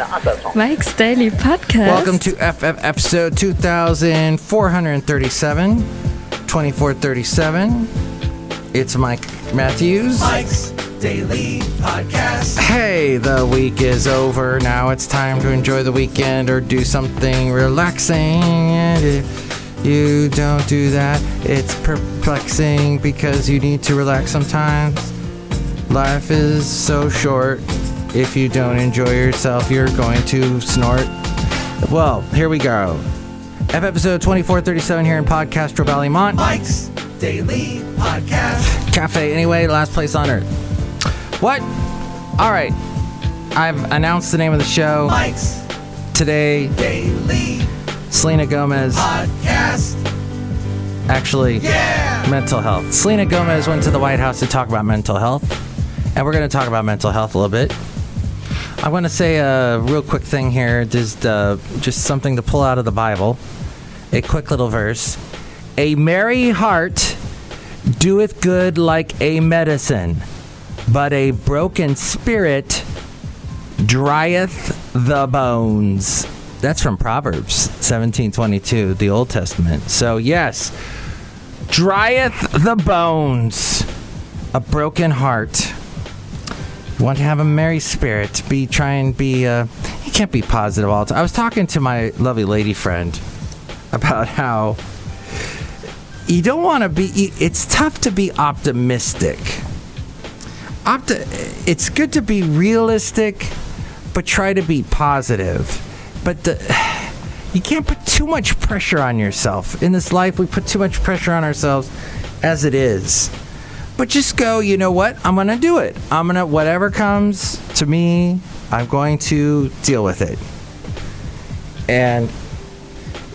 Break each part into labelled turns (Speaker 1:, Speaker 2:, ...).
Speaker 1: Mike's Daily Podcast.
Speaker 2: Welcome to episode 2437, 2437. It's Mike Matthews.
Speaker 3: Mike's Daily Podcast.
Speaker 2: Hey, the week is over. Now it's time to enjoy the weekend or do something relaxing. And if you don't do that, it's perplexing because you need to relax sometimes. Life is so short. If you don't enjoy yourself, you're going to snort. Well, here we go. Episode 2437 here in Podcast Valley Mont.
Speaker 3: Mike's Daily Podcast.
Speaker 2: Cafe, anyway, last place on earth. What? All right. I've announced the name of the show.
Speaker 3: Mike's
Speaker 2: Today,
Speaker 3: Daily
Speaker 2: Selena Gomez.
Speaker 3: Podcast.
Speaker 2: Actually,
Speaker 3: Yeah!
Speaker 2: mental health. Selena Gomez went to the White House to talk about mental health. And we're going to talk about mental health a little bit. I want to say a real quick thing here. Just something to pull out of the Bible. A quick little verse. A merry heart doeth good like a medicine, but a broken spirit drieth the bones. That's from Proverbs 17:22, the Old Testament. So yes, drieth the bones. A broken heart. You want to have a merry spirit. You can't be positive all the time. I was talking to my lovely lady friend about how you don't want to be, it's tough to be optimistic. It's good to be realistic, but try to be positive. But you can't put too much pressure on yourself. In this life, we put too much pressure on ourselves as it is. But just go, you know what? I'm going to do it. Whatever comes to me, I'm going to deal with it. And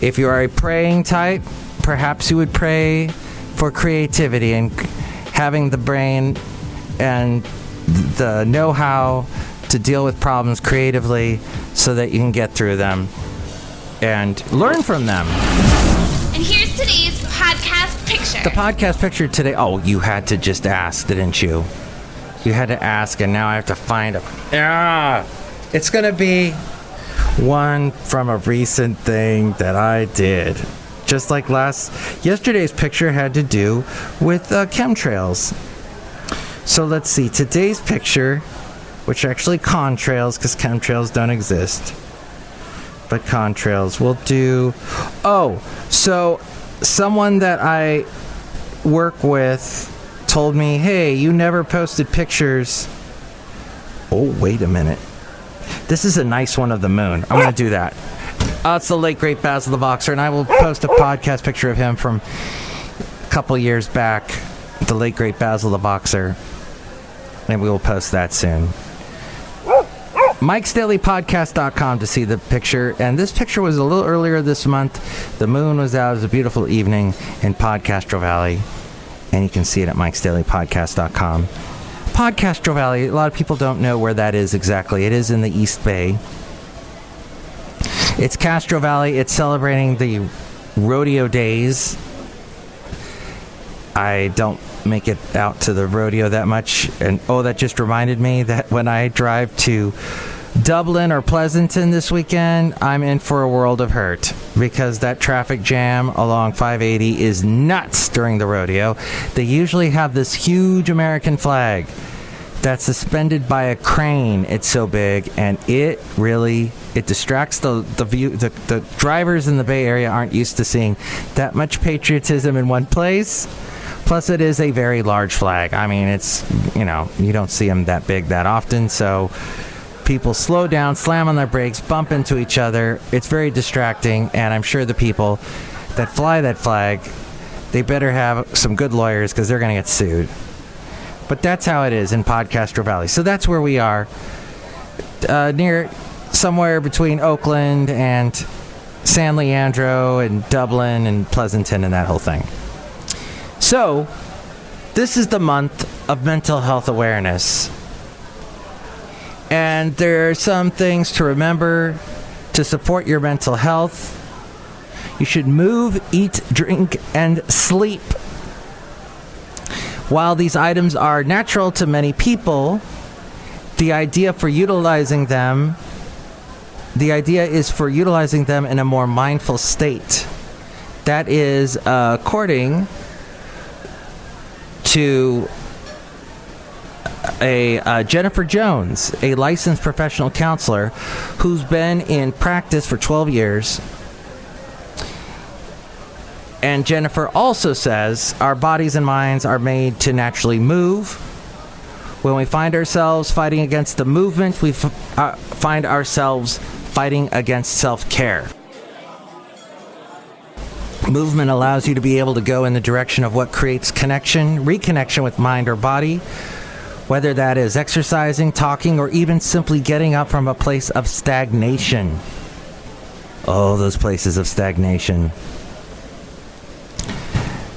Speaker 2: if you are a praying type, perhaps you would pray for creativity and having the brain and the know-how to deal with problems creatively so that you can get through them and learn from them.
Speaker 4: And here's today's podcast picture.
Speaker 2: The podcast picture today. Oh, you had to just ask, didn't you? You had to ask, and now I have to find it. It's going to be one from a recent thing that I did. Just like yesterday's picture had to do with chemtrails. So let's see. Today's picture, which are actually contrails, because chemtrails don't exist. But contrails. We'll do... Oh, so someone that I work with told me, hey, you never posted pictures. Oh, wait a minute. This is a nice one of the moon. I'm going to do that. It's the late, great Basil the Boxer, and I will post a podcast picture of him from a couple years back. The late, great Basil the Boxer. And we will post that soon. MikesDailyPodcast.com to see the picture. And this picture was a little earlier this month. The moon was out. It was a beautiful evening in Podcastro Valley. And you can see it at MikesDailyPodcast.com. Podcastro Valley, a lot of people don't know where that is exactly. It is in the East Bay. It's Castro Valley. It's celebrating the rodeo days. I don't make it out to the rodeo that much. And that just reminded me that when I drive to Dublin or Pleasanton this weekend, I'm in for a world of hurt because that traffic jam along 580 is nuts during the rodeo. They usually have this huge American flag that's suspended by a crane. It's so big, and it distracts the view. The drivers in the Bay Area aren't used to seeing that much patriotism in one place. Plus, it is a very large flag. I mean, it's, you don't see them that big that often, so people slow down, slam on their brakes, bump into each other. It's very distracting, and I'm sure the people that fly that flag, they better have some good lawyers because they're going to get sued. But that's how it is in Podcastro Valley. So that's where we are, near somewhere between Oakland and San Leandro and Dublin and Pleasanton and that whole thing. So, this is the month of mental health awareness. And there are some things to remember to support your mental health. You should move, eat, drink, and sleep. While these items are natural to many people, the idea for utilizing them the idea is for utilizing them in a more mindful state. That is according to Jennifer Jones, a licensed professional counselor who's been in practice for 12 years. And Jennifer also says our bodies and minds are made to naturally move. When we find ourselves fighting against the movement, we find ourselves fighting against self-care. Movement allows you to be able to go in the direction of what creates reconnection with mind or body, whether that is exercising, talking, or even simply getting up from a place of stagnation. Oh, those places of stagnation.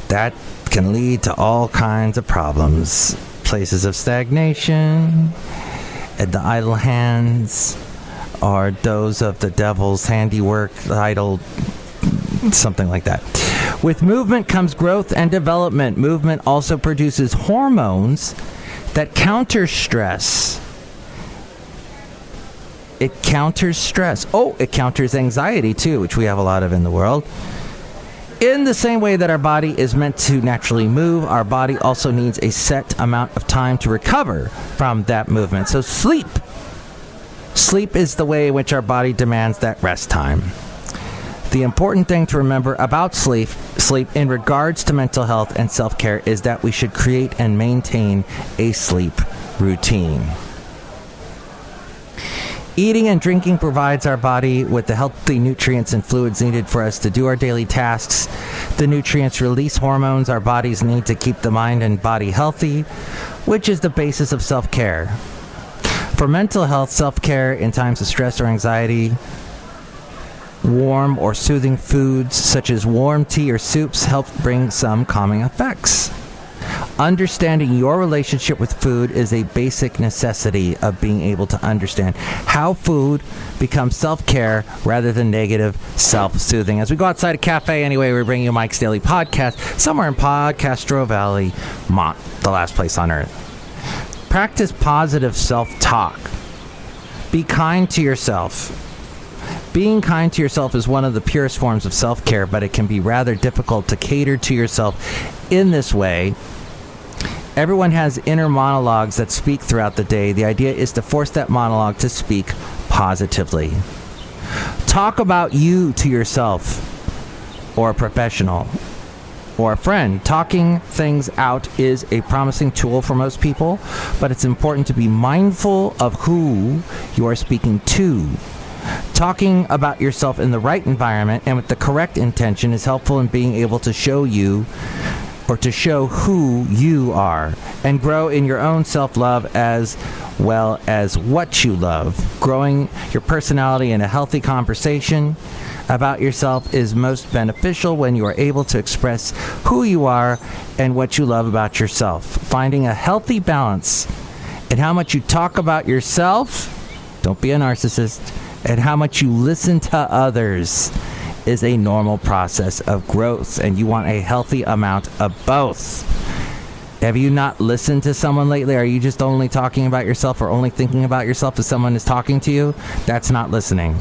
Speaker 2: That can lead to all kinds of problems. Places of stagnation, and the idle hands are those of the devil's handiwork, idle, something like that. With movement comes growth and development. Movement also produces hormones that counter stress. It counters stress. Oh, it counters anxiety too, which we have a lot of in the world. In the same way that our body is meant to naturally move, our body also needs a set amount of time to recover from that movement. So sleep. Sleep is the way in which our body demands that rest time. The important thing to remember about sleep in regards to mental health and self-care is that we should create and maintain a sleep routine. Eating and drinking provides our body with the healthy nutrients and fluids needed for us to do our daily tasks. The nutrients release hormones our bodies need to keep the mind and body healthy, which is the basis of self-care. For mental health, self-care in times of stress or anxiety, warm or soothing foods such as warm tea or soups help bring some calming effects. Understanding your relationship with food is a basic necessity of being able to understand how food becomes self-care rather than negative self-soothing. As we go outside a cafe anyway, we bring you Mike's Daily Podcast, somewhere in Podcastro Valley, Mont, the last place on earth. Practice positive self-talk. Be kind to yourself. Being kind to yourself is one of the purest forms of self-care, but it can be rather difficult to cater to yourself in this way. Everyone has inner monologues that speak throughout the day. The idea is to force that monologue to speak positively. Talk about you to yourself, or a professional, or a friend. Talking things out is a promising tool for most people, but it's important to be mindful of who you are speaking to. Talking about yourself in the right environment and with the correct intention is helpful in being able to show you or to show who you are and grow in your own self-love as well as what you love. Growing your personality in a healthy conversation about yourself is most beneficial when you are able to express who you are and what you love about yourself. Finding a healthy balance in how much you talk about yourself, don't be a narcissist, and how much you listen to others is a normal process of growth, and you want a healthy amount of both. Have you not listened to someone lately? Are you just only talking about yourself or only thinking about yourself as someone is talking to you? That's not listening.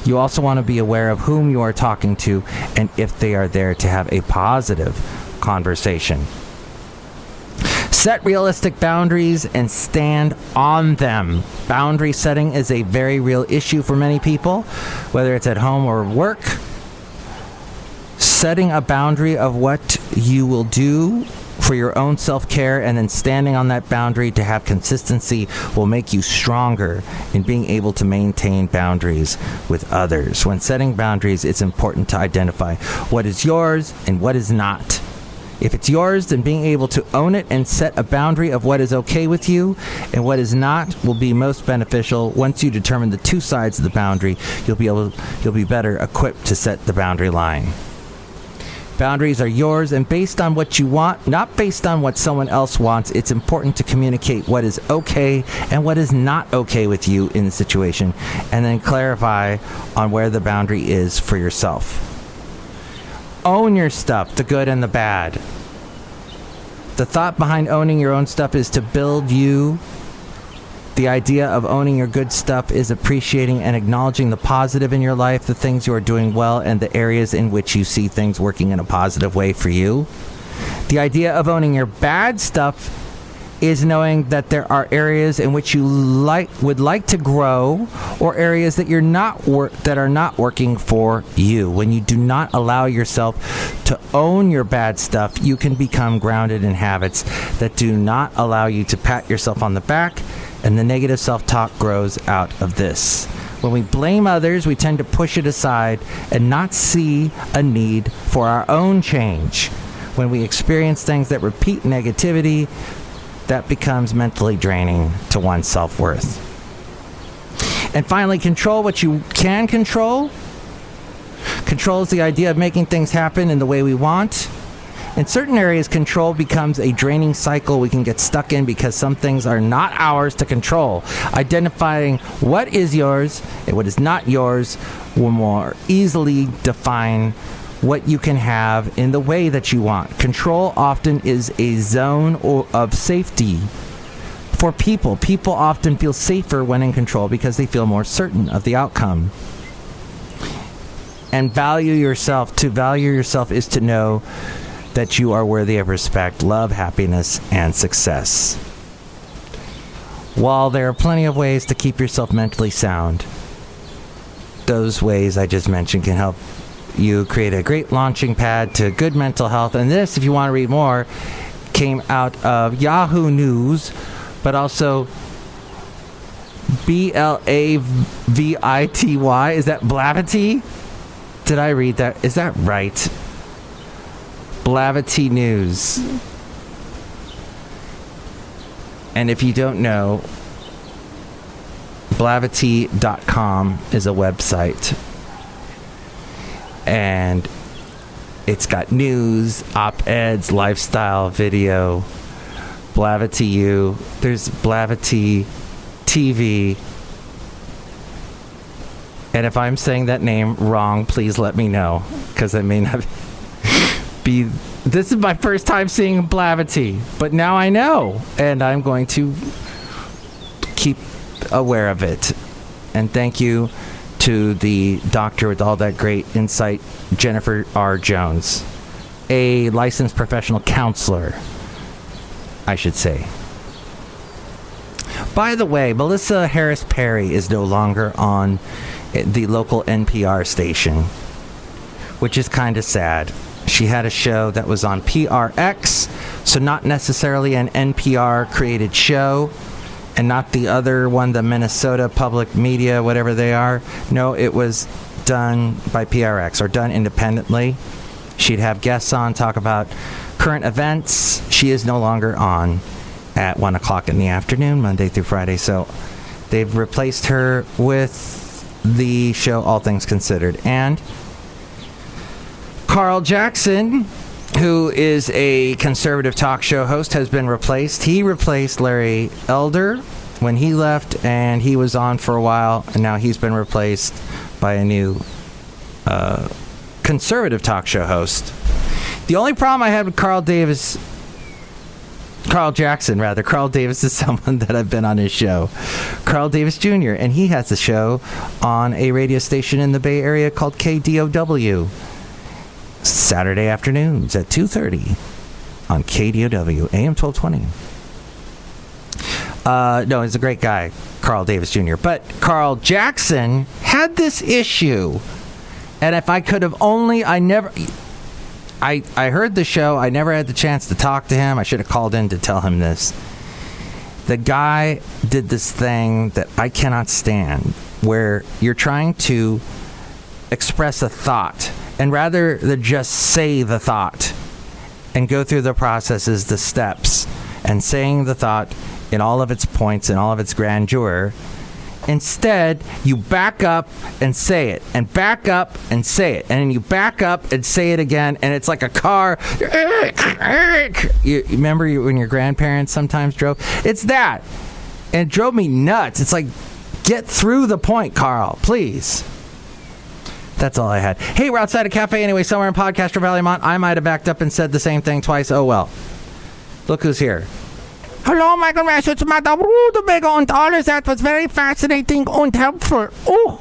Speaker 2: You also want to be aware of whom you are talking to and if they are there to have a positive conversation. Set realistic boundaries and stand on them. Boundary setting is a very real issue for many people, whether it's at home or work. Setting a boundary of what you will do for your own self-care and then standing on that boundary to have consistency will make you stronger in being able to maintain boundaries with others. When setting boundaries, it's important to identify what is yours and what is not. If it's yours, then being able to own it and set a boundary of what is okay with you and what is not will be most beneficial. Once you determine the two sides of the boundary, you'll be better equipped to set the boundary line. Boundaries are yours and based on what you want, not based on what someone else wants. It's important to communicate what is okay and what is not okay with you in the situation, and then clarify on where the boundary is for yourself. Own your stuff, the good and the bad. The thought behind owning your own stuff is to build you The idea of owning your good stuff is appreciating and acknowledging the positive in your life, the things you are doing well, and the areas in which you see things working in a positive way for you. The idea of owning your bad stuff is knowing that there are areas in which you would like to grow, or areas that that are not working for you. When you do not allow yourself to own your bad stuff, you can become grounded in habits that do not allow you to pat yourself on the back, and the negative self-talk grows out of this. When we blame others, we tend to push it aside and not see a need for our own change. When we experience things that repeat negativity, that becomes mentally draining to one's self-worth. And finally, control what you can control. Control is the idea of making things happen in the way we want. In certain areas, control becomes a draining cycle we can get stuck in because some things are not ours to control. Identifying what is yours and what is not yours will more easily define what you can have in the way that you want. Control often is a zone of safety for people. People often feel safer when in control because they feel more certain of the outcome. And value yourself. To value yourself is to know that you are worthy of respect, love, happiness, and success. While there are plenty of ways to keep yourself mentally sound, those ways I just mentioned can help you create a great launching pad to good mental health. And this, if you want to read more, came out of Yahoo News, but also Blavity. Is that Blavity? Did I read that? Is that right? Blavity News. And if you don't know, Blavity.com is a website. And it's got news, op-eds, lifestyle, video, Blavity U. There's Blavity TV. And if I'm saying that name wrong, please let me know, because it may not be. This is my first time seeing Blavity, but now I know, and I'm going to keep aware of it. And thank you to the doctor with all that great insight, Jennifer R. Jones, a licensed professional counselor, I should say. By the way, Melissa Harris Perry is no longer on the local NPR station, which is kind of sad. She had a show that was on PRX, so not necessarily an NPR created show, and not the other one, the Minnesota Public Media, whatever they are. No, it was done by PRX, or done independently. She'd have guests on, talk about current events. She is no longer on at 1 o'clock in the afternoon, Monday through Friday. So they've replaced her with the show All Things Considered. And Carl Jackson, who is a conservative talk show host, has been replaced. He replaced Larry Elder when he left, and he was on for a while, and now he's been replaced by a new conservative talk show host. The only problem I had with Carl Davis is someone that I've been on his show, Carl Davis Jr., and he has a show on a radio station in the Bay Area called KDOW. Saturday afternoons at 2:30 on KDOW, AM 1220. No, he's a great guy, Carl Davis Jr. But Carl Jackson had this issue. And if I could have only, I heard the show. I never had the chance to talk to him. I should have called in to tell him this. The guy did this thing that I cannot stand, where you're trying to express a thought, and rather than just say the thought and go through the processes, the steps, and saying the thought in all of its points and all of its grandeur, instead, you back up and say it, and back up and say it, and then you back up and say it again, and it's like a car. You remember when your grandparents sometimes drove? It's that. And it drove me nuts. It's like, get through the point, Carl, please. That's all I had. Hey, we're outside a cafe anyway, somewhere in Podcaster Valley, Mont. I might have backed up and said the same thing twice. Oh, well. Look who's here. Hello, Michael Rash. It's Madame Rootabega and all that was very fascinating and helpful. Oh,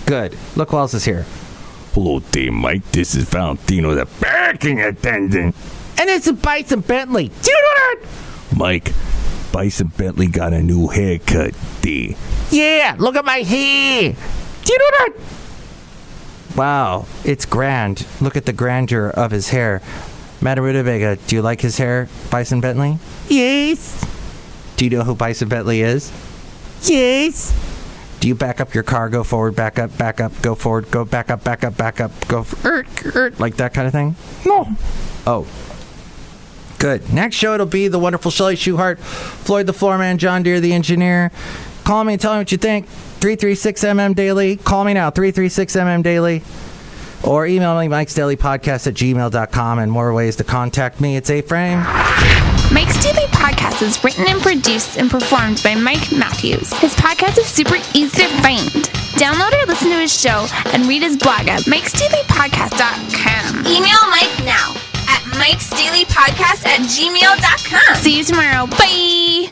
Speaker 2: good. Look who else is here.
Speaker 5: Hello there, Mike. This is Valentino, the parking attendant.
Speaker 2: And this is Bison Bentley. Do you know that?
Speaker 5: Mike, Bison Bentley got a new haircut there.
Speaker 2: Yeah, look at my hair. Do you know that? Wow, it's grand. Look at the grandeur of his hair. Madame Rootabega, do you like his hair, Bison Bentley? Yes. Do you know who Bison Bentley is? Yes. Do you back up your car, go forward, back up, go forward, go back up, go like that kind of thing? No. Oh. Good. Next show, it'll be the wonderful Chely Shoehart, Floyd the Floorman, John Deere the engineer. Call me and tell me what you think. 336MM Daily. Call me now, 336MM Daily. Or email me, MikesDailyPodcast@gmail.com, and more ways to contact me. It's A-Frame.
Speaker 4: Mike's Daily Podcast is written and produced and performed by Mike Matthews. His podcast is super easy to find. Download or listen to his show and read his blog at MikesDailyPodcast.com. Email Mike now at MikesDailyPodcast@gmail.com. See you tomorrow. Bye!